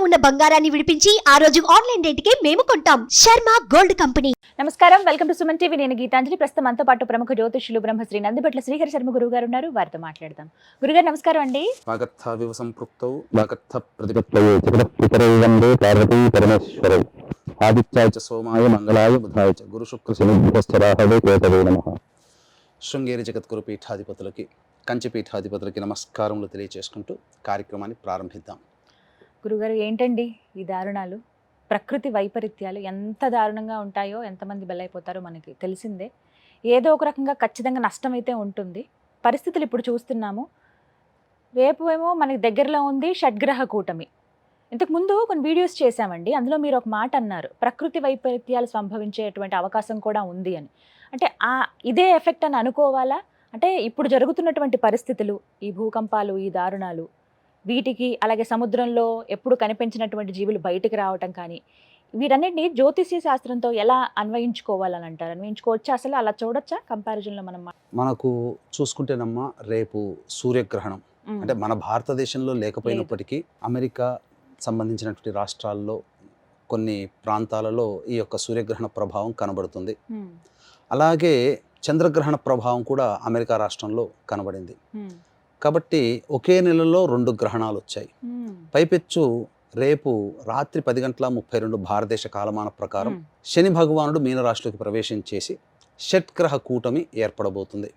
ఉన్న బంగారాన్ని విడిపించి ఆ రోజు ఆన్లైన్ రేటుకే మేము కొంటాం. Sharma gold company. నమస్కారం, వెల్కమ్ టు సుమన్ టీవీ. నేను గీతాంజలి. ప్రస్తుతం మనతో పాటు ప్రముఖ జ్యోతిష్యులు బ్రహ్మశ్రీ నందిబట్ల శ్రీహరి శర్మ గురువు గారు ఉన్నారు. వారితో మాట్లాడదాం. గురుగారు నమస్కారం అండి. వాగర్థావివ సంపృక్తౌ వాగర్థ ప్రతిపత్తయే జగత్పితరౌ వందే పార్వతీ పరమేశ్వరౌ ఆదిత్యాయ చ సోమాయ మంగళాయ బుధాయ చ గురు శుక్ర శనిభ్యశ్చరాహవే కేతవే నమః. శృంగేరి జగద్గురు పీఠాధిపతులకి, కంచి పీఠాధిపతులకి నమస్కారములు తెలియజేసుకుంటూ కార్యక్రమాన్ని ప్రారంభిద్దాం. గురుగారు, ఏంటండి ఈ దారుణాలు? ప్రకృతి వైపరీత్యాలు ఎంత దారుణంగా ఉంటాయో, ఎంతమంది బలైపోతారో మనకి తెలిసిందే. ఏదో ఒక రకంగా ఖచ్చితంగా నష్టం అయితే ఉంటుంది. పరిస్థితులు ఇప్పుడు చూస్తున్నాము. రేపు ఏమో మనకి దగ్గరలో ఉంది షడ్గ్రహ కూటమి. ఇంతకుముందు కొన్ని వీడియోస్ చేశామండి. అందులో మీరు ఒక మాట అన్నారు, ప్రకృతి వైపరీత్యాలు సంభవించేటువంటి అవకాశం కూడా ఉంది అని. అంటే ఇదే ఎఫెక్ట్ అని అనుకోవాలా? అంటే ఇప్పుడు జరుగుతున్నటువంటి పరిస్థితులు, ఈ భూకంపాలు, ఈ దారుణాలు, వీటికి అలాగే సముద్రంలో ఎప్పుడు కనిపించినటువంటి జీవులు బయటికి రావటం కానీ, వీటన్నిటిని జ్యోతిష్య శాస్త్రంతో ఎలా అన్వయించుకోవాలని అంటారు? అన్వయించుకోవచ్చా? అసలు అలా చూడొచ్చా కంపారిజన్లో? మనకు చూసుకుంటేనమ్మా, రేపు సూర్యగ్రహణం. అంటే మన భారతదేశంలో లేకపోయినప్పటికీ అమెరికా సంబంధించినటువంటి రాష్ట్రాల్లో కొన్ని ప్రాంతాలలో ఈ యొక్క సూర్యగ్రహణ ప్రభావం కనబడుతుంది. అలాగే చంద్రగ్రహణ ప్రభావం కూడా అమెరికా రాష్ట్రంలో కనబడింది. కాబట్టి ఒకే నెలలో 2 గ్రహణాలు వచ్చాయి. పైపెచ్చు రేపు రాత్రి 10:32 భారతదేశ కాలమాన ప్రకారం శని భగవానుడు మీనరాశిలోకి ప్రవేశించేసి షట్గ్రహ కూటమి ఏర్పడబోతుంది.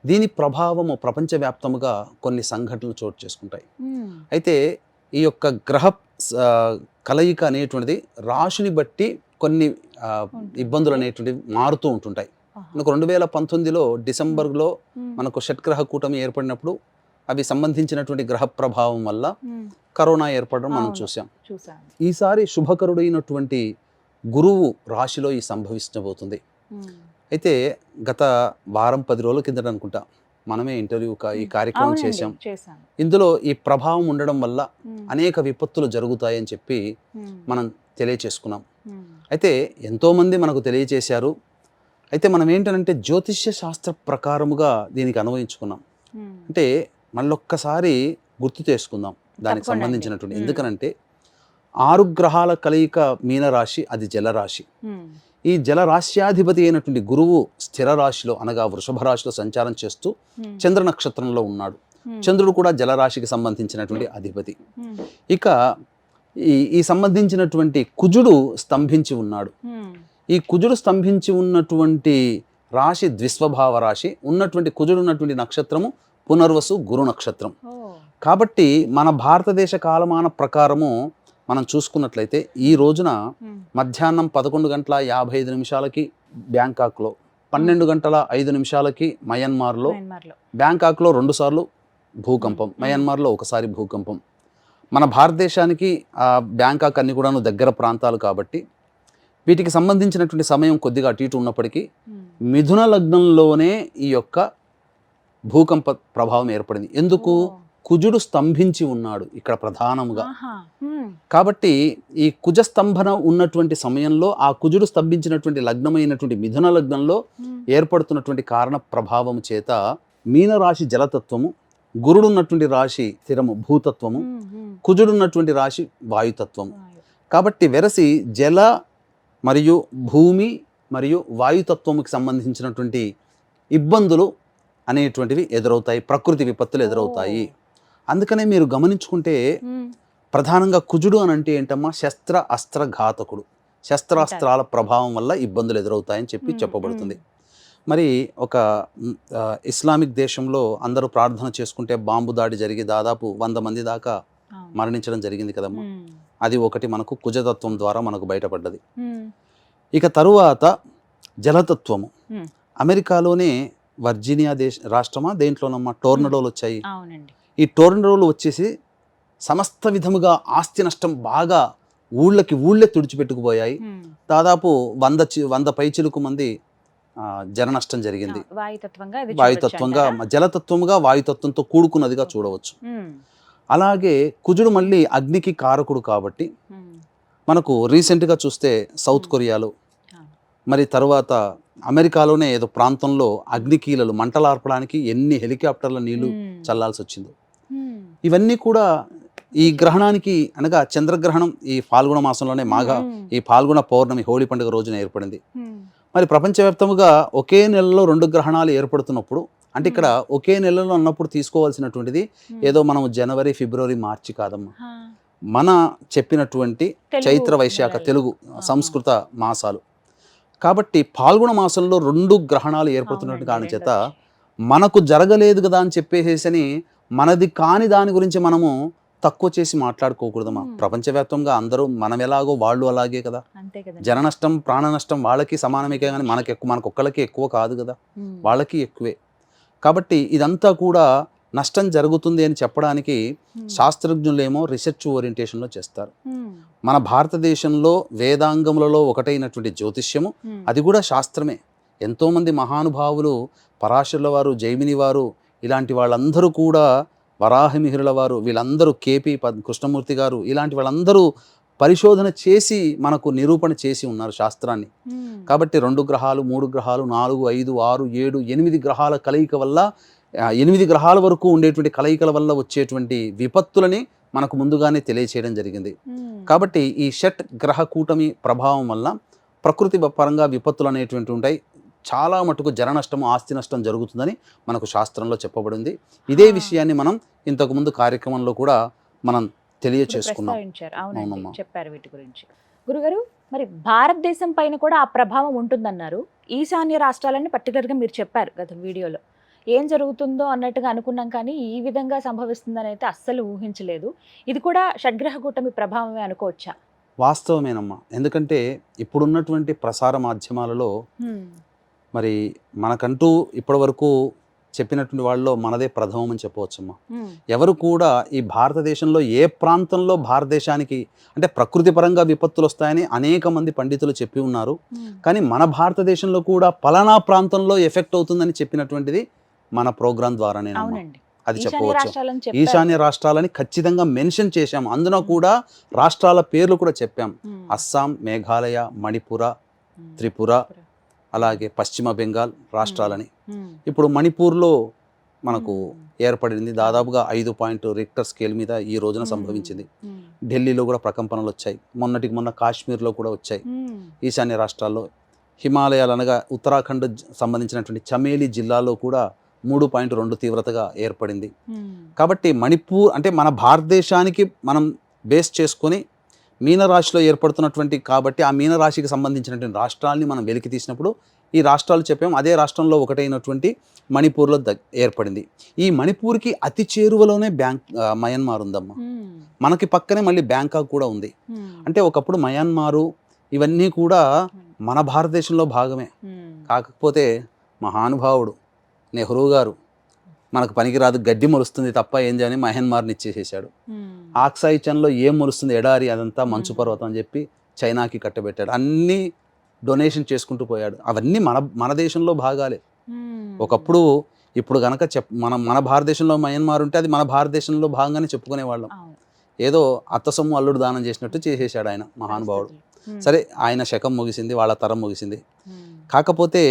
దీని ప్రభావము ప్రపంచవ్యాప్తముగా కొన్ని సంఘటనలు చోటు చేసుకుంటాయి. అయితే ఈ యొక్క గ్రహ కలయిక అనేటువంటిది రాశిని బట్టి కొన్ని ఇబ్బందులు అనేటువంటివి మారుతూ ఉంటుంటాయి. మనకు 2019లో డిసెంబర్లో మనకు షట్గ్రహ కూటమి ఏర్పడినప్పుడు అవి సంబంధించినటువంటి గ్రహ ప్రభావం వల్ల కరోనా ఏర్పడడం మనం చూసాం. ఈసారి శుభకరుడైనటువంటి గురువు రాశిలో ఈ సంభవించబోతుంది. అయితే గత వారం 10 రోజుల కిందట అనుకుంటా మనమే ఈ కార్యక్రమం చేశాం. ఇందులో ఈ ప్రభావం ఉండడం వల్ల అనేక విపత్తులు జరుగుతాయని చెప్పి మనం తెలియచేసుకున్నాం. అయితే ఎంతోమంది మనకు తెలియచేశారు. అయితే మనం ఏంటంటే జ్యోతిష్య శాస్త్ర ప్రకారముగా దీనికి అన్వయించుకున్నాం. అంటే మళ్ళొక్కసారి గుర్తు చేసుకుందాం దానికి సంబంధించినటువంటి. ఎందుకనంటే 6 గ్రహాల కలయిక మీనరాశి, అది జలరాశి. ఈ జలరాశ్యాధిపతి అయినటువంటి గురువు స్థిర రాశిలో అనగా వృషభ రాశిలో సంచారం చేస్తూ చంద్ర నక్షత్రంలో ఉన్నాడు. చంద్రుడు కూడా జలరాశికి సంబంధించినటువంటి అధిపతి. ఇక ఈ సంబంధించినటువంటి కుజుడు స్తంభించి ఉన్నాడు. ఈ కుజుడు స్తంభించి ఉన్నటువంటి రాశి ద్విస్వభావ రాశి. ఉన్నటువంటి కుజుడు ఉన్నటువంటి నక్షత్రము పునర్వసు గురు నక్షత్రం. కాబట్టి మన భారతదేశ కాలమాన ప్రకారము మనం చూసుకున్నట్లయితే ఈ రోజున మధ్యాహ్నం 11:55 బ్యాంకాక్లో, 12:05 మయన్మార్లో, బ్యాంకాక్లో 2 సార్లు భూకంపం, మయన్మార్లో 1 సారి భూకంపం. మన భారతదేశానికి బ్యాంకాక్ అన్ని కూడా దగ్గర ప్రాంతాలు కాబట్టి వీటికి సంబంధించినటువంటి సమయం కొద్దిగా అటు ఇటు ఉన్నప్పటికీ మిథున లగ్నంలోనే ఈ యొక్క భూకంప ప్రభావం ఏర్పడింది. ఎందుకు? కుజుడు స్తంభించి ఉన్నాడు ఇక్కడ ప్రధానముగా. కాబట్టి ఈ కుజ స్తంభన ఉన్నటువంటి సమయంలో ఆ కుజుడు స్తంభించినటువంటి లగ్నమైనటువంటి మిథున లగ్నంలో ఏర్పడుతున్నటువంటి కారణ ప్రభావం చేత మీనరాశి జలతత్వము, గురుడున్నటువంటి రాశి స్థిరము భూతత్వము, కుజుడున్నటువంటి రాశి వాయుతత్వము. కాబట్టి వెరసి జల మరియు భూమి మరియు వాయుతత్వముకి సంబంధించినటువంటి ఇబ్బందులు అనేటువంటివి ఎదురవుతాయి, ప్రకృతి విపత్తులు ఎదురవుతాయి. అందుకనే మీరు గమనించుకుంటే ప్రధానంగా కుజుడు అని అంటే ఏంటమ్మా, శస్త్ర అస్త్ర ఘాతకుడు. శస్త్రాస్త్రాల ప్రభావం వల్ల ఇబ్బందులు ఎదురవుతాయని చెప్పబడుతుంది. మరి ఒక ఇస్లామిక్ దేశంలో అందరూ ప్రార్థన చేసుకుంటే బాంబు దాడి జరిగి దాదాపు 100 మంది దాకా మరణించడం జరిగింది కదమ్మా. అది ఒకటి మనకు కుజతత్వం ద్వారా మనకు బయటపడ్డది. ఇక తరువాత జలతత్వము. అమెరికాలోనే వర్జీనియా రాష్ట్రమా దేంట్లోనమ్మా టోర్నడోలు వచ్చాయి. ఈ టోర్నడోలు వచ్చేసి సమస్త విధముగా ఆస్తి నష్టం బాగా ఊళ్ళే తుడిచిపెట్టుకుపోయాయి. దాదాపు 100 పైచిలుకు మంది జన నష్టం జరిగింది. వాయుతత్వంగా జలతత్వంగా వాయుతత్వంతో కూడుకున్నదిగా చూడవచ్చు. అలాగే కుజుడు మళ్ళీ అగ్నికి కారకుడు కాబట్టి మనకు రీసెంట్గా చూస్తే సౌత్ కొరియాలో, మరి తర్వాత అమెరికాలోనే ఏదో ప్రాంతంలో అగ్నికీలలు మంటలార్పడానికి ఎన్ని హెలికాప్టర్ల నీళ్లు చల్లాల్సి వచ్చిందో. ఇవన్నీ కూడా ఈ గ్రహణానికి అనగా చంద్రగ్రహణం ఈ ఫాల్గుణ మాసంలోనే ఈ ఫాల్గుణ పౌర్ణమి హోళీ పండుగ రోజున ఏర్పడింది. మరి ప్రపంచవ్యాప్తంగా ఒకే నెలలో 2 గ్రహణాలు ఏర్పడుతున్నప్పుడు అంటే ఇక్కడ ఒకే నెలలో అన్నప్పుడు తీసుకోవాల్సినటువంటిది ఏదో మనం జనవరి, ఫిబ్రవరి, మార్చి కాదమ్మా. మన చెప్పినటువంటి చైత్ర, వైశాఖ, తెలుగు సంస్కృత మాసాలు. కాబట్టి పాల్గొన మాసంలో 2 గ్రహణాలు ఏర్పడుతున్నట్టు కాని చేత మనకు జరగలేదు కదా అని చెప్పేసేసి మనది కాని దాని గురించి మనము తక్కువ చేసి మాట్లాడుకోకూడదమ్మా. ప్రపంచవ్యాప్తంగా అందరూ మనం ఎలాగో వాళ్ళు అలాగే కదా. జన నష్టం, ప్రాణ నష్టం వాళ్ళకి సమానమే కానీ మనకొక్కళ్ళకి ఎక్కువ కాదు కదా, వాళ్ళకి ఎక్కువే. కాబట్టి ఇదంతా కూడా నష్టం జరుగుతుంది అని చెప్పడానికి శాస్త్రజ్ఞులేమో రీసెర్చ్ ఓరియంటేషన్లో చేస్తారు. మన భారతదేశంలో వేదాంగములలో ఒకటైనటువంటి జ్యోతిష్యము, అది కూడా శాస్త్రమే. ఎంతోమంది మహానుభావులు, పరాశరుల వారు, జైమిని వారు, ఇలాంటి వాళ్ళందరూ కూడా, వరాహమిహిరుల వారు, వీళ్ళందరూ కేపీ కృష్ణమూర్తి గారు, ఇలాంటి వాళ్ళందరూ పరిశోధన చేసి మనకు నిరూపణ చేసి ఉన్నారు శాస్త్రాన్ని. కాబట్టి 2 గ్రహాలు, 3 గ్రహాలు, 4, 5, 6, 7, 8 గ్రహాల కలయిక వల్ల 8 గ్రహాల వరకు ఉండేటువంటి కలయికల వల్ల వచ్చేటువంటి విపత్తులని మనకు ముందుగానే తెలియచేయడం జరిగింది. కాబట్టి ఈ షట్ గ్రహ కూటమి ప్రభావం వల్ల ప్రకృతి పరంగా విపత్తులు అనేటువంటి ఉంటాయి. చాలా మటుకు జన నష్టము, ఆస్తి నష్టం జరుగుతుందని మనకు శాస్త్రంలో చెప్పబడింది. ఇదే విషయాన్ని మనం ఇంతకుముందు కార్యక్రమంలో కూడా మనం తెలియచేసుకున్నాం. చెప్పారు వీటి గురించి. గురుగారు, మరి భారతదేశం పైన కూడా ఆ ప్రభావం ఉంటుందన్నారు. ఈశాన్య రాష్ట్రాలని పర్టికులర్గా మీరు చెప్పారు గత వీడియోలో. ఏం జరుగుతుందో అన్నట్టుగా అనుకున్నాం, కానీ ఈ విధంగా సంభవిస్తుందని అయితే అస్సలు ఊహించలేదు. ఇది కూడా షడ్గ్రహ కూటమి ప్రభావమే అనుకోవచ్చా? వాస్తవమేనమ్మా. ఎందుకంటే ఇప్పుడున్నటువంటి ప్రసార మాధ్యమాలలో మరి మనకంటూ ఇప్పటి వరకు చెప్పినటువంటి వాళ్ళలో మనదే ప్రథమం అని చెప్పవచ్చమ్మా. ఎవరు కూడా ఈ భారతదేశంలో ఏ ప్రాంతంలో భారతదేశానికి అంటే ప్రకృతి పరంగా విపత్తులు వస్తాయని అనేక మంది పండితులు చెప్పి ఉన్నారు. కానీ మన భారతదేశంలో కూడా పలానా ప్రాంతంలో ఎఫెక్ట్ అవుతుందని చెప్పినటువంటిది మన ప్రోగ్రాం ద్వారానే అది చెప్పవచ్చు. ఈశాన్య రాష్ట్రాలని ఖచ్చితంగా మెన్షన్ చేశాము. అందులో కూడా రాష్ట్రాల పేర్లు కూడా చెప్పాం. అస్సాం, మేఘాలయ, మణిపుర, త్రిపుర, అలాగే పశ్చిమ బెంగాల్ రాష్ట్రాలని. ఇప్పుడు మణిపూర్లో మనకు ఏర్పడింది దాదాపుగా 5 రిక్టర్ స్కేల్ మీద ఈ రోజున సంభవించింది. ఢిల్లీలో కూడా ప్రకంపనలు వచ్చాయి. మొన్న కాశ్మీర్లో కూడా వచ్చాయి. ఈశాన్య రాష్ట్రాల్లో హిమాలయాలు అనగా ఉత్తరాఖండ్ సంబంధించినటువంటి చమేలి జిల్లాలో కూడా 3.2 తీవ్రతగా ఏర్పడింది. కాబట్టి మణిపూర్ అంటే మన భారతదేశానికి మనం బేస్ చేసుకొని మీనరాశిలో ఏర్పడుతున్నటువంటి, కాబట్టి ఆ మీనరాశికి సంబంధించినటువంటి రాష్ట్రాలని మనం వెలికి తీసినప్పుడు ఈ రాష్ట్రాలు చెప్పాము. అదే రాష్ట్రంలో ఒకటైనటువంటి మణిపూర్లో ఏర్పడింది. ఈ మణిపూర్కి అతి చేరువలోనే మయన్మార్ ఉందమ్మా. మనకి పక్కనే మళ్ళీ బ్యాంకాక్ కూడా ఉంది. అంటే ఒకప్పుడు మయన్మారు ఇవన్నీ కూడా మన భారతదేశంలో భాగమే. కాకపోతే మహానుభావుడు నెహ్రూ గారు మనకు పనికిరాదు, గడ్డి మొలుస్తుంది తప్ప ఏం చేయని మయన్మార్ని ఇచ్చేసేసాడు. ఆక్సాయి చన్లో ఏం మొలుస్తుంది, ఎడారి, అదంతా మంచు పర్వతం అని చెప్పి చైనాకి కట్టబెట్టాడు. అన్నీ డొనేషన్ చేసుకుంటూ పోయాడు. అవన్నీ మన దేశంలో భాగాలే ఒకప్పుడు. ఇప్పుడు కనుక మన భారతదేశంలో మయన్మార్ ఉంటే అది మన భారతదేశంలో భాగంగానే చెప్పుకునేవాళ్ళం. ఏదో అత్త సొమ్ము అల్లుడు దానం చేసినట్టు చేసేసాడు ఆయన మహానుభావుడు. సరే, ఆయన శకం ముగిసింది, వాళ్ళ తరం ముగిసింది. కాకపోతే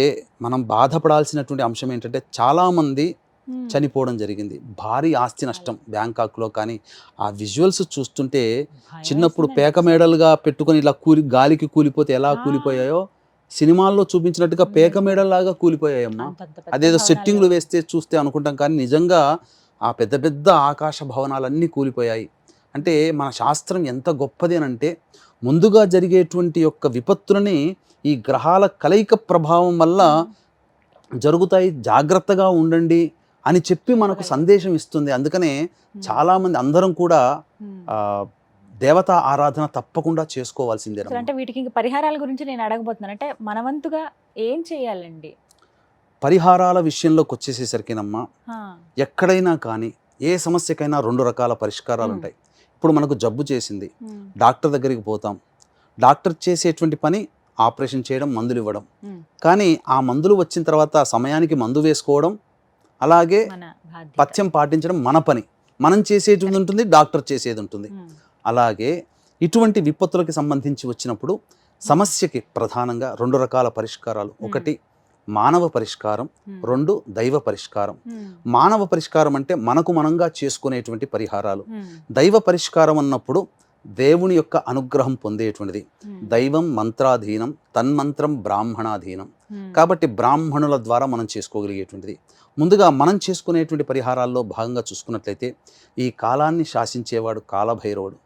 మనం బాధపడాల్సినటువంటి అంశం ఏంటంటే చాలామంది చనిపోవడం జరిగింది. భారీ ఆస్తి నష్టం బ్యాంకాక్లో. కానీ ఆ విజువల్స్ చూస్తుంటే చిన్నప్పుడు పేక మేడలుగా పెట్టుకొని ఇలా గాలికి కూలిపోతే ఎలా కూలిపోయాయో సినిమాల్లో చూపించినట్టుగా పేక మేడల్లాగా కూలిపోయాయమ్మా. అదేదో సెట్టింగ్లు వేస్తే చూస్తే అనుకుంటాం, కానీ నిజంగా ఆ పెద్ద పెద్ద ఆకాశ భవనాలన్నీ కూలిపోయాయి. అంటే మన శాస్త్రం ఎంత గొప్పది అని అంటే ముందుగా జరిగేటువంటి యొక్క విపత్తులని ఈ గ్రహాల కలయిక ప్రభావం వల్ల జరుగుతాయి, జాగ్రత్తగా ఉండండి అని చెప్పి మనకు సందేశం ఇస్తుంది. అందుకనే చాలామంది అందరం కూడా దేవతా ఆరాధన తప్పకుండా చేసుకోవాల్సిందే. అంటే వీటికి పరిహారాల గురించి నేను అడగబోతున్నాను. అంటే మనవంతుగా ఏం చేయాలండి? పరిహారాల విషయంలోకి వచ్చేసేసరికినమ్మా, ఎక్కడైనా కానీ ఏ సమస్యకైనా 2 రకాల పరిష్కారాలు ఉంటాయి. ఇప్పుడు మనకు జబ్బు చేసింది, డాక్టర్ దగ్గరికి పోతాం. డాక్టర్ చేసేటువంటి పని ఆపరేషన్ చేయడం, మందులు ఇవ్వడం. కానీ ఆ మందులు వచ్చిన తర్వాత సమయానికి మందు వేసుకోవడం, అలాగే పథ్యం పాటించడం మన పని. మనం చేసేది ఉంటుంది, డాక్టర్ చేసేది ఉంటుంది. అలాగే ఇటువంటి విపత్తులకి సంబంధించి వచ్చినప్పుడు సమస్యకి ప్రధానంగా 2 రకాల పరిష్కారాలు. ఒకటి మానవ పరిష్కారం, 2 దైవ పరిష్కారం. మానవ పరిష్కారం అంటే మనకు మనంగా చేసుకునేటువంటి పరిహారాలు. దైవ పరిష్కారం అన్నప్పుడు దేవుని యొక్క అనుగ్రహం పొందేటువంటిది. దైవం మంత్రాధీనం, తన్మంత్రం బ్రాహ్మణాధీనం. కాబట్టి బ్రాహ్మణుల ద్వారా మనం చేసుకోగలిగేటువంటిది. ముందుగా మనం చేసుకునేటువంటి పరిహారాల్లో భాగంగా చూసుకున్నట్లయితే ఈ కాలాన్ని శాసించేవాడు కాలభైరవుడు.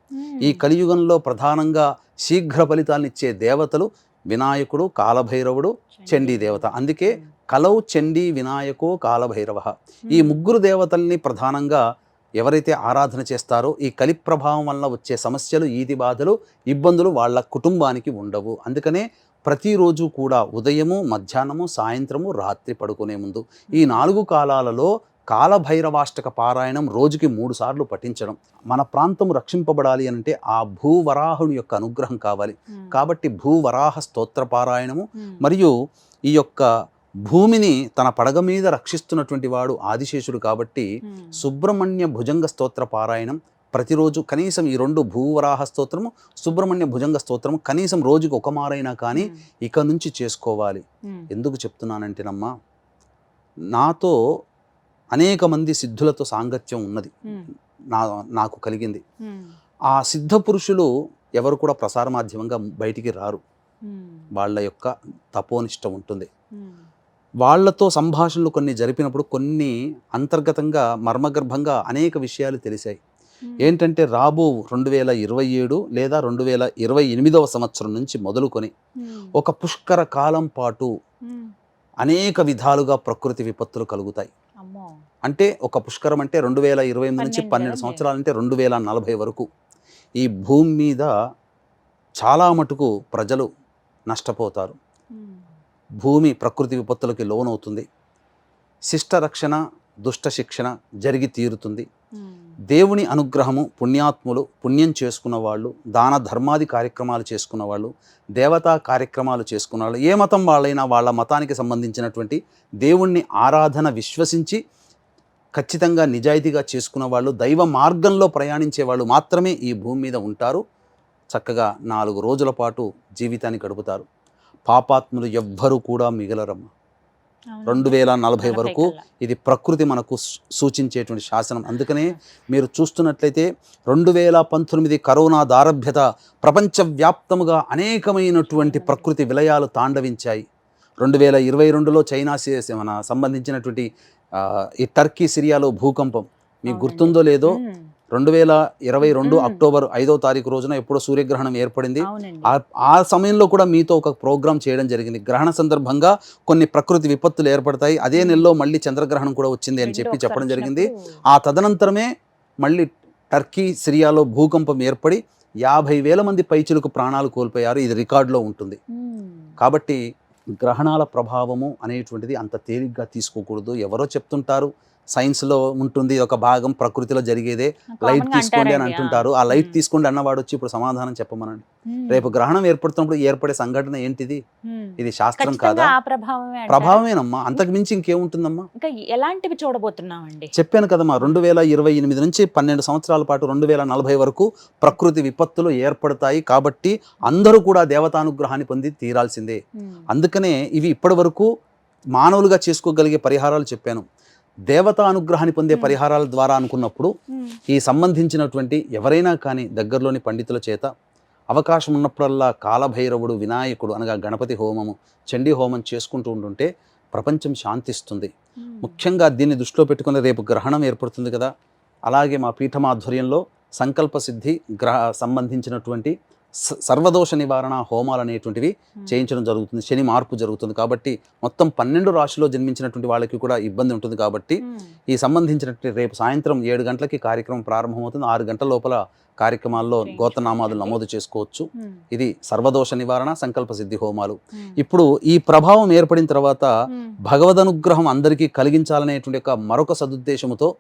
ఈ కలియుగంలో ప్రధానంగా శీఘ్ర ఫలితాలను ఇచ్చే దేవతలు వినాయకుడు, కాలభైరవుడు, చండీ దేవత. అందుకే కలౌ చండీ వినాయకో కాలభైరవ. ఈ ముగ్గురు దేవతల్ని ప్రధానంగా ఎవరైతే ఆరాధన చేస్తారో ఈ కలి ప్రభావం వల్ల వచ్చే సమస్యలు, ఈది బాధలు, ఇబ్బందులు వాళ్ళ కుటుంబానికి ఉండవు. అందుకనే ప్రతిరోజు కూడా ఉదయము, మధ్యాహ్నము, సాయంత్రము, రాత్రి పడుకునే ముందు ఈ 4 కాలాలలో కాలభైరవాష్టక పారాయణం రోజుకి 3 సార్లు పఠించడం. మన ప్రాంతం రక్షింపబడాలి అంటే ఆ భూవరాహుని యొక్క అనుగ్రహం కావాలి. కాబట్టి భూవరాహ స్తోత్ర పారాయణము మరియు ఈ యొక్క భూమిని తన పడగ మీద రక్షిస్తున్నటువంటి వాడు ఆదిశేషుడు. కాబట్టి సుబ్రహ్మణ్య భుజంగ స్తోత్ర పారాయణం ప్రతిరోజు కనీసం ఈ 2 భూవరాహ స్తోత్రము, సుబ్రహ్మణ్య భుజంగ స్తోత్రము కనీసం రోజుకి ఒక మారైనా కానీ ఇక నుంచి చేసుకోవాలి. ఎందుకు చెప్తున్నానంటేనమ్మా, నాతో అనేక మంది సిద్ధులతో సాంగత్యం ఉన్నది, నాకు కలిగింది. ఆ సిద్ధ పురుషులు ఎవరు కూడా ప్రసార మాధ్యమంగా బయటికి రారు. వాళ్ళ యొక్క తపోనిష్ట ఉంటుంది. వాళ్లతో సంభాషణలు కొన్ని జరిపినప్పుడు కొన్ని అంతర్గతంగా మర్మగర్భంగా అనేక విషయాలు తెలిసాయి. ఏంటంటే రాబో 2027 లేదా 2028వ సంవత్సరం నుంచి మొదలుకొని ఒక పుష్కర కాలం పాటు అనేక విధాలుగా ప్రకృతి విపత్తులు కలుగుతాయి. అంటే ఒక పుష్కరం అంటే 2028 నుంచి 12 సంవత్సరాలు అంటే 2040 వరకు ఈ భూమి మీద చాలా మటుకు ప్రజలు నష్టపోతారు. భూమి ప్రకృతి విపత్తులకి లోనవుతుంది. శిష్ట రక్షణ, దుష్ట శిక్షణ జరిగి తీరుతుంది. దేవుని అనుగ్రహము, పుణ్యాత్ములు, పుణ్యం చేసుకున్న వాళ్ళు, దాన ధర్మాది కార్యక్రమాలు చేసుకున్న వాళ్ళు, దేవతా కార్యక్రమాలు చేసుకున్న వాళ్ళు, ఏ మతం వాళ్ళైనా వాళ్ళ మతానికి సంబంధించినటువంటి దేవుణ్ణి ఆరాధన విశ్వసించి ఖచ్చితంగా నిజాయితీగా చేసుకున్న వాళ్ళు, దైవ మార్గంలో ప్రయాణించే వాళ్ళు మాత్రమే ఈ భూమి మీద ఉంటారు. చక్కగా 4 రోజుల పాటు జీవితాన్ని గడుపుతారు. పాపాత్ములు ఎవ్వరూ కూడా మిగలరమ్మ. 2040 వరకు ఇది ప్రకృతి మనకు సూచించేటువంటి శాసనం. అందుకనే మీరు చూస్తున్నట్లయితే 2019 కరోనా దారభ్యత ప్రపంచవ్యాప్తముగా అనేకమైనటువంటి ప్రకృతి విలయాలు తాండవించాయి. 2022లో చైనా మన సంబంధించినటువంటి ఈ టర్కీ సిరియాలో భూకంపం మీకు గుర్తుందో లేదో, 2022 అక్టోబర్ 5వ తారీఖు రోజున ఎప్పుడో సూర్యగ్రహణం ఏర్పడింది. ఆ సమయంలో కూడా మీతో ఒక ప్రోగ్రాం చేయడం జరిగింది. గ్రహణ సందర్భంగా కొన్ని ప్రకృతి విపత్తులు ఏర్పడతాయి. అదే నెలలో మళ్ళీ చంద్రగ్రహణం కూడా వచ్చింది అని చెప్పడం జరిగింది. ఆ తదనంతరమే మళ్ళీ టర్కీ సిరియాలో భూకంపం ఏర్పడి 50,000 మంది పైచులకు ప్రాణాలు కోల్పోయారు. ఇది రికార్డులో ఉంటుంది. కాబట్టి గ్రహణాల ప్రభావము అనేటువంటిది అంత తేలిగ్గా తీసుకోకూడదు. ఎవరో చెప్తుంటారు సైన్స్లో ఉంటుంది, ఒక భాగం ప్రకృతిలో జరిగేదే, లైట్ తీసుకోండి అని అంటుంటారు. ఆ లైట్ తీసుకోండి అన్నవాడు వచ్చి ఇప్పుడు సమాధానం చెప్పమనండి. రేపు గ్రహణం ఏర్పడుతున్నప్పుడు ఏర్పడే సంఘటన ఏంటిది? ఇది శాస్త్రం కాదా? ప్రభావమేనమ్మా, అంతకు మించి ఇంకేముంటుందమ్మా? ఇంకా ఎలాంటివి చూడబోతున్నామండి? చెప్పాను కదమ్మా, 2028 నుంచి 12 సంవత్సరాల పాటు 2040 వరకు ప్రకృతి విపత్తులు ఏర్పడతాయి. కాబట్టి అందరూ కూడా దేవతానుగ్రహాన్ని పొంది తీరాల్సిందే. అందుకనే ఇవి ఇప్పటి వరకు మానవులుగా చేసుకోగలిగే పరిహారాలు చెప్పాను. దేవతా అనుగ్రహాన్ని పొందే పరిహారాల ద్వారా అనుకున్నప్పుడు ఈ సంబంధించినటువంటి ఎవరైనా కానీ దగ్గరలోని పండితుల చేత అవకాశం ఉన్నప్పుడల్లా కాలభైరవుడు, వినాయకుడు అనగా గణపతి హోమము, చండీ హోమం చేసుకుంటూ ఉంటుంటే ప్రపంచం శాంతిస్తుంది. ముఖ్యంగా దీన్ని దృష్టిలో పెట్టుకుని రేపు గ్రహణం ఏర్పడుతుంది కదా, అలాగే మా పీఠమాధ్వర్యంలో సంకల్ప సిద్ధి సంబంధించినటువంటి సర్వదోష నివారణ హోమాలు అనేటువంటివి చేయించడం జరుగుతుంది. శని మార్పు జరుగుతుంది కాబట్టి మొత్తం 12 రాశిలో జన్మించినటువంటి వాళ్ళకి కూడా ఇబ్బంది ఉంటుంది. కాబట్టి ఈ సంబంధించినటువంటి రేపు సాయంత్రం 7 గంటలకి కార్యక్రమం ప్రారంభమవుతుంది. 6 గంటల లోపల కార్యక్రమాల్లో గోత్రనామాదులు నమోదు చేసుకోవచ్చు. ఇది సర్వదోష నివారణ సంకల్ప సిద్ధి హోమాలు. ఇప్పుడు ఈ ప్రభావం ఏర్పడిన తర్వాత భగవదనుగ్రహం అందరికీ కలిగించాలనేటువంటి మరొక సదుద్దేశముతో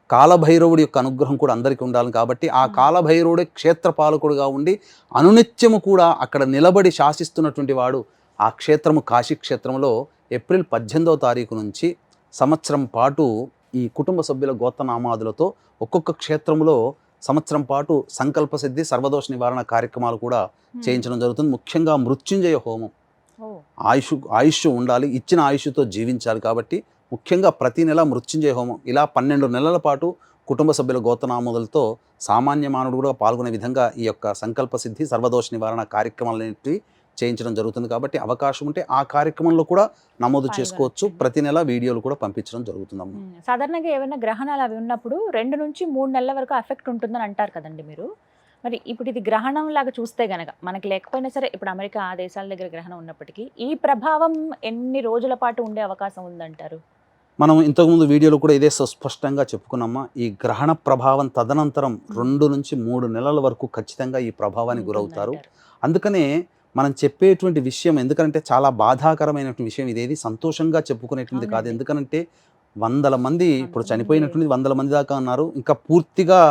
కాలభైరవుడి యొక్క అనుగ్రహం కూడా అందరికీ ఉండాలి. కాబట్టి ఆ కాలభైరవుడే క్షేత్రపాలకుడుగా ఉండి అనునిత్యము కూడా అక్కడ నిలబడి శాసిస్తున్నటువంటి వాడు. ఆ క్షేత్రము కాశీ క్షేత్రంలో ఏప్రిల్ 18వ తారీఖు నుంచి సంవత్సరం పాటు ఈ కుటుంబ సభ్యుల గోత్రనామాదులతో ఒక్కొక్క క్షేత్రంలో సంవత్సరం పాటు సంకల్ప సిద్ధి సర్వదోష నివారణ కార్యక్రమాలు కూడా చేయించడం జరుగుతుంది. ముఖ్యంగా మృత్యుంజయ హోమం ఆయుష్ ఉండాలి, ఇచ్చిన ఆయుష్తో జీవించాలి. కాబట్టి ముఖ్యంగా ప్రతి నెల మృత్యుంజయ హోమం ఇలా 12 నెలల పాటు కుటుంబ సభ్యుల గోత్రనామములతో సామాన్య మానవుడు కూడా పాల్గొనే విధంగా ఈ యొక్క సంకల్ప సిద్ధి సర్వదోష నివారణ కార్యక్రమాలన్నిటి చేయించడం జరుగుతుంది. కాబట్టి అవకాశం ఉంటే ఆ కార్యక్రమంలో కూడా నమోదు చేసుకోవచ్చు. ప్రతి నెల వీడియోలు కూడా పంపించడం జరుగుతుందమ్మా. సాధారణంగా ఏమైనా గ్రహణాలు అవి ఉన్నప్పుడు 2 నుంచి 3 నెలల వరకు ఎఫెక్ట్ ఉంటుందని అంటారు కదండి మీరు. మరి ఇప్పుడు ఇది గ్రహణం లాగా చూస్తే గనక మనకి లేకపోయినా సరే, ఇప్పుడు అమెరికా ఆ దేశాల దగ్గర గ్రహణం ఉన్నప్పటికీ ఈ ప్రభావం ఎన్ని రోజుల పాటు ఉండే అవకాశం ఉందంటారు? మనం ఇంతకుముందు వీడియోలో కూడా ఇదే స్పష్టంగా చెప్పుకున్నామా, ఈ గ్రహణ ప్రభావం తదనంతరం 2 నుంచి 3 నెలల వరకు ఖచ్చితంగా ఈ ప్రభావానికి గురవుతారు. అందుకనే మనం చెప్పేటువంటి విషయం, ఎందుకంటే చాలా బాధాకరమైనటువంటి విషయం, ఇదేది సంతోషంగా చెప్పుకునేటువంటిది కాదు. ఎందుకంటే 100 మంది ఇప్పుడు చనిపోయినటువంటి 100 మంది దాకా ఉన్నారు, ఇంకా పూర్తిగా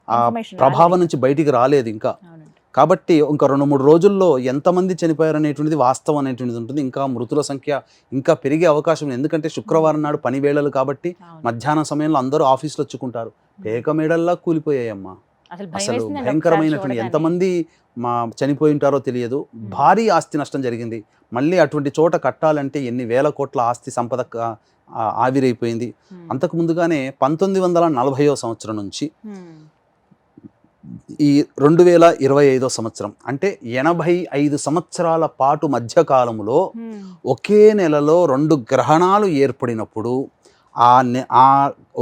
ఆ ప్రభావం నుంచి బయటికి రాలేదు ఇంకా. కాబట్టి ఇంకా 2-3 రోజుల్లో ఎంతమంది చనిపోయారు అనేటువంటిది వాస్తవం అనేటువంటిది ఉంటుంది. ఇంకా మృతుల సంఖ్య ఇంకా పెరిగే అవకాశం ఉంది. ఎందుకంటే శుక్రవారం నాడు పని వేళలు కాబట్టి మధ్యాహ్నం సమయంలో అందరూ ఆఫీసులో వచ్చుకుంటారు. పేక మేడల్లా కూలిపోయాయమ్మా. అసలు భయంకరమైనటువంటి ఎంతమంది చనిపోయి ఉంటారో తెలియదు. భారీ ఆస్తి నష్టం జరిగింది. మళ్ళీ అటువంటి చోట కట్టాలంటే ఎన్ని వేల కోట్ల ఆస్తి సంపద ఆవిరైపోయింది. అంతకు ముందుగానే 1940వ సంవత్సరం నుంచి ఈ 2025వ సంవత్సరం అంటే 85 సంవత్సరాల పాటు మధ్యకాలంలో ఒకే నెలలో 2 గ్రహణాలు ఏర్పడినప్పుడు ఆ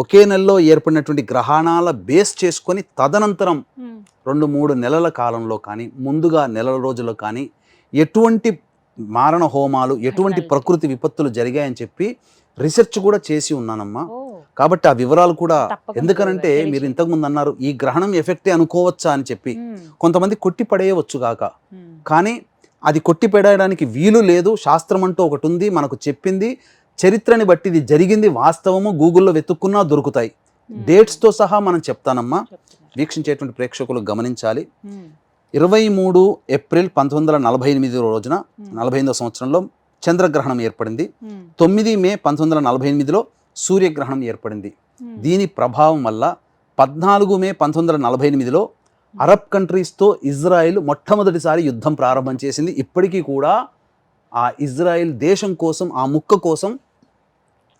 ఒకే నెలలో ఏర్పడినటువంటి గ్రహణాల బేస్ చేసుకొని తదనంతరం 2-3 నెలల కాలంలో కానీ ముందుగా నెల రోజుల్లో కానీ ఎటువంటి మారణ హోమాలు, ఎటువంటి ప్రకృతి విపత్తులు జరిగాయని చెప్పి రీసెర్చ్ కూడా చేసి ఉన్నానమ్మా. కాబట్టి ఆ వివరాలు కూడా, ఎందుకనంటే మీరు ఇంతకుముందు అన్నారు ఈ గ్రహణం ఎఫెక్టే అనుకోవచ్చా అని చెప్పి, కొంతమంది కొట్టి పడేయవచ్చు కాక, కానీ అది కొట్టి పడేయడానికి వీలు లేదు. శాస్త్రం అంటూ ఒకటి ఉంది, మనకు చెప్పింది, చరిత్రని బట్టి ఇది జరిగింది, వాస్తవము గూగుల్లో వెతుక్కున్నా దొరుకుతాయి. డేట్స్తో సహా మనం చెప్తానమ్మా. వీక్షించేటువంటి ప్రేక్షకులు గమనించాలి. 23 ఏప్రిల్ 1948 రోజున 48వ సంవత్సరంలో చంద్రగ్రహణం ఏర్పడింది. 9 మే 1948లో సూర్యగ్రహణం ఏర్పడింది. దీని ప్రభావం వల్ల 14 మే 1948లో అరబ్ కంట్రీస్తో ఇజ్రాయెల్ మొట్టమొదటిసారి యుద్ధం ప్రారంభం చేసింది. ఇప్పటికీ కూడా ఆ ఇజ్రాయెల్ దేశం కోసం, ఆ ముక్క కోసం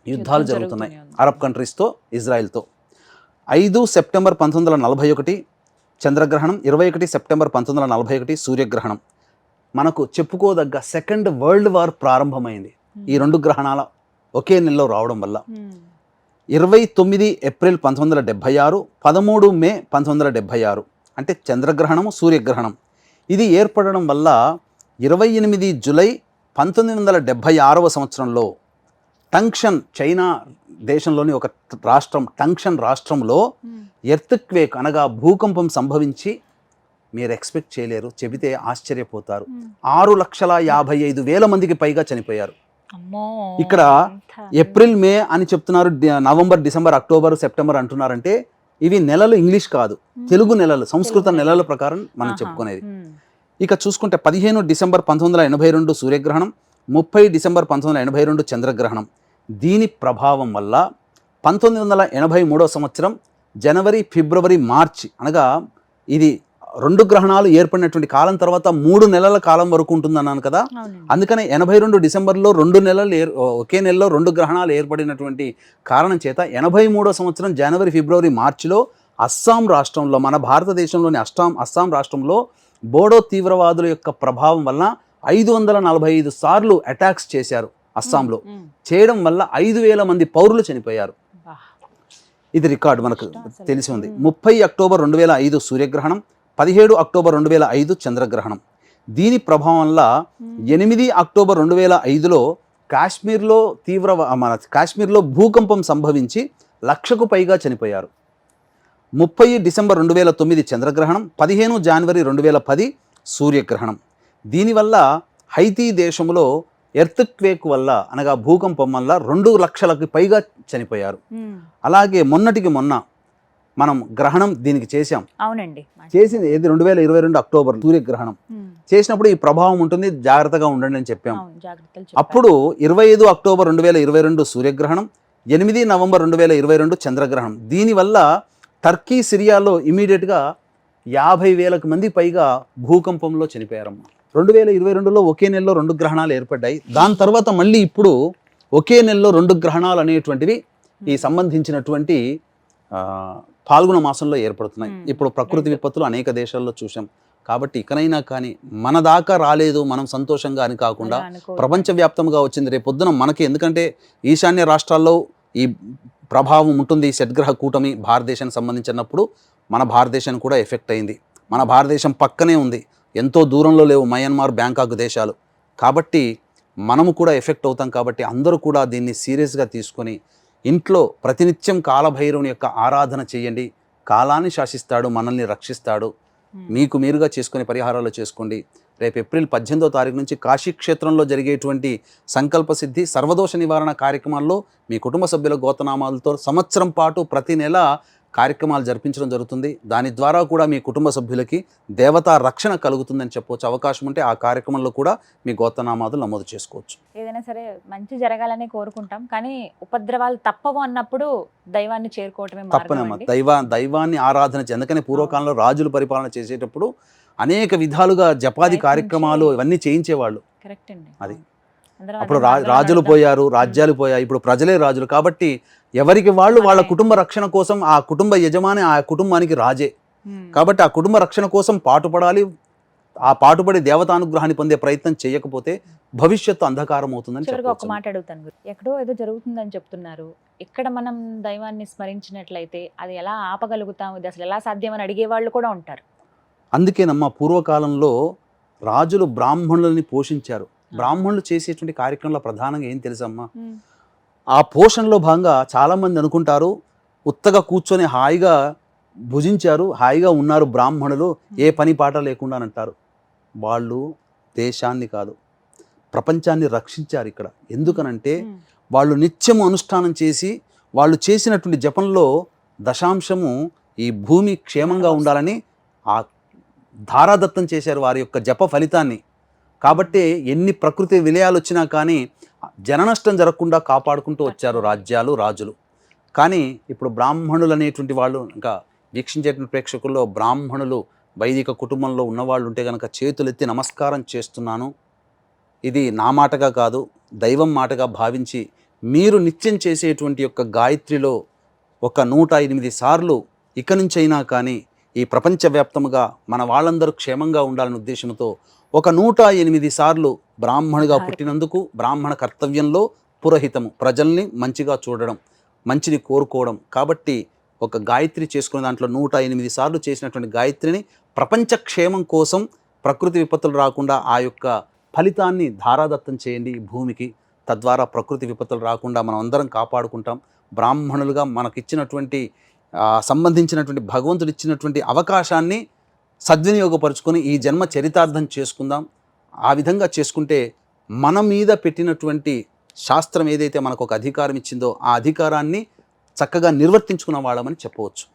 యుద్ధాలు జరుగుతున్నాయి అరబ్ కంట్రీస్తో, ఇజ్రాయెల్తో. 5 సెప్టెంబర్ 1941 చంద్రగ్రహణం, 21 సెప్టెంబర్ 1941 సూర్యగ్రహణం. మనకు చెప్పుకోదగ్గ సెకండ్ వరల్డ్ వార్ ప్రారంభమైంది ఈ 2 గ్రహణాల ఒకే నెలలో రావడం వల్ల. 29 ఏప్రిల్ 1976, 13 మే 1976 అంటే చంద్రగ్రహణము, సూర్యగ్రహణం. ఇది ఏర్పడడం వల్ల 28 జూలై 1976వ సంవత్సరంలో టంక్షన్, చైనా దేశంలోని ఒక రాష్ట్రం, టంక్షన్ రాష్ట్రంలో ఎర్త్క్వేక్ అనగా భూకంపం సంభవించి, మీరు ఎక్స్పెక్ట్ చేయలేరు, చెబితే ఆశ్చర్యపోతారు, 6,55,000 మందికి పైగా చనిపోయారు. ఇక్కడ ఏప్రిల్, మే అని చెప్తున్నారు, నవంబర్, డిసెంబర్, అక్టోబర్, సెప్టెంబర్ అంటున్నారంటే ఇవి నెలలు, ఇంగ్లీష్ కాదు, తెలుగు నెలలు, సంస్కృత నెలల ప్రకారం మనం చెప్పుకునేది. ఇక చూసుకుంటే 15 డిసెంబర్ 1982 సూర్యగ్రహణం, 30 డిసెంబర్ 1982 చంద్రగ్రహణం. దీని ప్రభావం వల్ల 1983 సంవత్సరం జనవరి, ఫిబ్రవరి, మార్చి అనగా ఇది 2 గ్రహణాలు ఏర్పడినటువంటి కాలం తర్వాత 3 నెలల కాలం వరకు ఉంటుందన్నాను కదా. అందుకనే 82 డిసెంబర్లో 2 నెలలు ఒకే నెలలో 2 గ్రహణాలు ఏర్పడినటువంటి కారణం చేత 83వ సంవత్సరం జనవరి, ఫిబ్రవరి, మార్చిలో అస్సాం రాష్ట్రంలో, మన భారతదేశంలోని అస్సాం రాష్ట్రంలో బోడో తీవ్రవాదుల యొక్క ప్రభావం వల్ల 545 సార్లు అటాక్స్ చేశారు అస్సాంలో. చేయడం వల్ల 5,000 మంది పౌరులు చనిపోయారు. ఇది రికార్డు మనకు తెలిసి ఉంది. 30 అక్టోబర్ 2005 సూర్యగ్రహణం, 17 అక్టోబర్ 2005 చంద్రగ్రహణం. దీని ప్రభావం వల్ల 8 అక్టోబర్ 2005లో కాశ్మీర్లో భూకంపం సంభవించి 1,00,000కు పైగా చనిపోయారు. 30 డిసెంబర్ 2009 చంద్రగ్రహణం, 15 జనవరి 2010 సూర్యగ్రహణం. దీనివల్ల హైతీ దేశంలో ఎర్త్క్వేక్ వల్ల అనగా భూకంపం వల్ల 2,00,000కి పైగా చనిపోయారు. అలాగే మొన్నటికి మొన్న మనం గ్రహణం దీనికి చేశాం. అవునండి, చేసింది ఏది 2022 అక్టోబర్ సూర్యగ్రహణం చేసినప్పుడు ఈ ప్రభావం ఉంటుంది, జాగ్రత్తగా ఉండండి అని చెప్పాం. అప్పుడు 25 అక్టోబర్ 2022 సూర్యగ్రహణం, 8 నవంబర్ 2022 చంద్రగ్రహణం. దీనివల్ల టర్కీ, సిరియాలో ఇమీడియట్గా 50,000 మంది పైగా భూకంపంలో చనిపోయారమ్మా. 2022లో ఒకే నెలలో 2 గ్రహణాలు ఏర్పడ్డాయి. దాని తర్వాత మళ్ళీ ఇప్పుడు ఒకే నెలలో 2 గ్రహణాలు అనేటువంటివి ఈ సంబంధించినటువంటి పాల్గొన మాసంలో ఏర్పడుతున్నాయి. ఇప్పుడు ప్రకృతి విపత్తులు అనేక దేశాల్లో చూసాం. కాబట్టి ఇకనైనా కానీ మన దాకా రాలేదు, మనం సంతోషంగా అని కాకుండా ప్రపంచవ్యాప్తంగా వచ్చింది. రేపు పొద్దున మనకి, ఎందుకంటే ఈశాన్య రాష్ట్రాల్లో ఈ ప్రభావం ఉంటుంది, షడ్గ్రహ కూటమి భారతదేశానికి సంబంధించినప్పుడు మన భారతదేశానికి కూడా ఎఫెక్ట్ అయింది. మన భారతదేశం పక్కనే ఉంది, ఎంతో దూరంలో లేవు మయన్మార్, బ్యాంకాక్ దేశాలు. కాబట్టి మనము కూడా ఎఫెక్ట్ అవుతాం. కాబట్టి అందరూ కూడా దీన్ని సీరియస్గా తీసుకొని ఇంట్లో ప్రతినిత్యం కాలభైరవుని యొక్క ఆరాధన చేయండి. కాలాన్ని శాసిస్తాడు, మనల్ని రక్షిస్తాడు. మీకు మీరుగా చేసుకునే పరిహారాలు చేసుకోండి. రేపు ఏప్రిల్ 18వ తారీఖు నుంచి కాశీ క్షేత్రంలో జరిగేటువంటి సంకల్ప సిద్ధి సర్వదోష నివారణ కార్యక్రమాల్లో మీ కుటుంబ సభ్యుల గోతనామాలతో సంవత్సరం పాటు ప్రతి నెల కార్యక్రమాలు జరిపించడం జరుగుతుంది. దాని ద్వారా కూడా మీ కుటుంబ సభ్యులకి దేవతా రక్షణ కలుగుతుందని చెప్పవచ్చు. అవకాశం ఉంటే ఆ కార్యక్రమంలో కూడా మీ గోత్రనామాదులు నమోదు చేసుకోవచ్చు. ఏదైనా సరే మంచి జరగాలని కోరుకుంటాం, కానీ ఉపద్రవాలు తప్పవు అన్నప్పుడు దైవాన్ని చేరుకోవటమే తప్పనమ్మా. దైవాన్ని ఆరాధన అందుకనే పూర్వకాలంలో రాజులు పరిపాలన చేసేటప్పుడు అనేక విధాలుగా జపాది కార్యక్రమాలు ఇవన్నీ చేయించేవాళ్ళు. కరెక్ట్ అండి. అది అప్పుడు రాజులు పోయారు, రాజ్యాలు పోయాయి, ఇప్పుడు ప్రజలే రాజులు. కాబట్టి ఎవరికి వాళ్ళు వాళ్ళ కుటుంబ రక్షణ కోసం, ఆ కుటుంబ యజమాని ఆ కుటుంబానికి రాజే. కాబట్టి ఆ కుటుంబ రక్షణ కోసం పాటుపడాలి. ఆ పాటుపడి దేవతానుగ్రహాన్ని పొందే ప్రయత్నం చేయకపోతే భవిష్యత్తు అంధకారం అవుతుందని చివరిగా ఒక మాట అడుగుతాను. ఎక్కడో ఏదో జరుగుతుందని చెప్తున్నారు, ఇక్కడ మనం దైవాన్ని స్మరించినట్లయితే అది ఎలా ఆపగలుగుతాం, ఇది అసలు ఎలా సాధ్యమని అడిగే వాళ్ళు కూడా ఉంటారు. అందుకేనమ్మా పూర్వకాలంలో రాజులు బ్రాహ్మణులని పోషించారు. బ్రాహ్మణులు చేసేటువంటి కార్యక్రమంలో ప్రధానంగా ఏం తెలుసమ్మా, ఆ పోషణలో భాగంగా చాలామంది అనుకుంటారు ఉత్తగా కూర్చొని హాయిగా భుజించారు, హాయిగా ఉన్నారు బ్రాహ్మణులు, ఏ పని పాట లేకుండా అంటారు. వాళ్ళు దేశాన్ని కాదు ప్రపంచాన్ని రక్షించారు ఇక్కడ. ఎందుకనంటే వాళ్ళు నిత్యము అనుష్ఠానం చేసి వాళ్ళు చేసినటువంటి జపంలో దశాంశము ఈ భూమి క్షేమంగా ఉండాలని ఆ ధారాదత్తం చేశారు వారి యొక్క జప ఫలితాన్ని. కాబట్టి ఎన్ని ప్రకృతి విలయాలు వచ్చినా కానీ జననష్టం జరగకుండా కాపాడుకుంటూ వచ్చారు రాజ్యాలు, రాజులు. కానీ ఇప్పుడు బ్రాహ్మణులు అనేటువంటి వాళ్ళు, ఇంకా వీక్షించేటువంటి ప్రేక్షకుల్లో బ్రాహ్మణులు వైదిక కుటుంబంలో ఉన్నవాళ్ళు ఉంటే కనుక చేతులెత్తి నమస్కారం చేస్తున్నాను. ఇది నా మాటగా కాదు, దైవం మాటగా భావించి మీరు నిత్యం చేసేటువంటి యొక్క గాయత్రిలో ఒక 108 సార్లు ఇక నుంచైనా కానీ ఈ ప్రపంచవ్యాప్తముగా మన వాళ్ళందరూ క్షేమంగా ఉండాలనే ఉద్దేశంతో ఒక 108 సార్లు బ్రాహ్మణుగా పుట్టినందుకు బ్రాహ్మణ కర్తవ్యంలో పురహితము, ప్రజల్ని మంచిగా చూడడం, మంచిని కోరుకోవడం. కాబట్టి ఒక గాయత్రి చేసుకునే దాంట్లో 108 సార్లు చేసినటువంటి గాయత్రిని ప్రపంచ క్షేమం కోసం, ప్రకృతి విపత్తులు రాకుండా ఆ యొక్క ఫలితాన్ని ధారాదత్తం చేయండి భూమికి. తద్వారా ప్రకృతి విపత్తులు రాకుండా మనం అందరం కాపాడుకుంటాం. బ్రాహ్మణులుగా మనకిచ్చినటువంటి సంబంధించినటువంటి భగవంతుడు ఇచ్చినటువంటి అవకాశాన్ని సద్వినియోగపరుచుకొని ఈ జన్మ చరితార్థం చేసుకుందాం. ఆ విధంగా చేసుకుంటే మన మీద పెట్టినటువంటి శాస్త్రం ఏదైతే మనకు ఒక అధికారం ఇచ్చిందో ఆ అధికారాన్ని చక్కగా నిర్వర్తించుకున్న వాళ్ళమని చెప్పవచ్చు.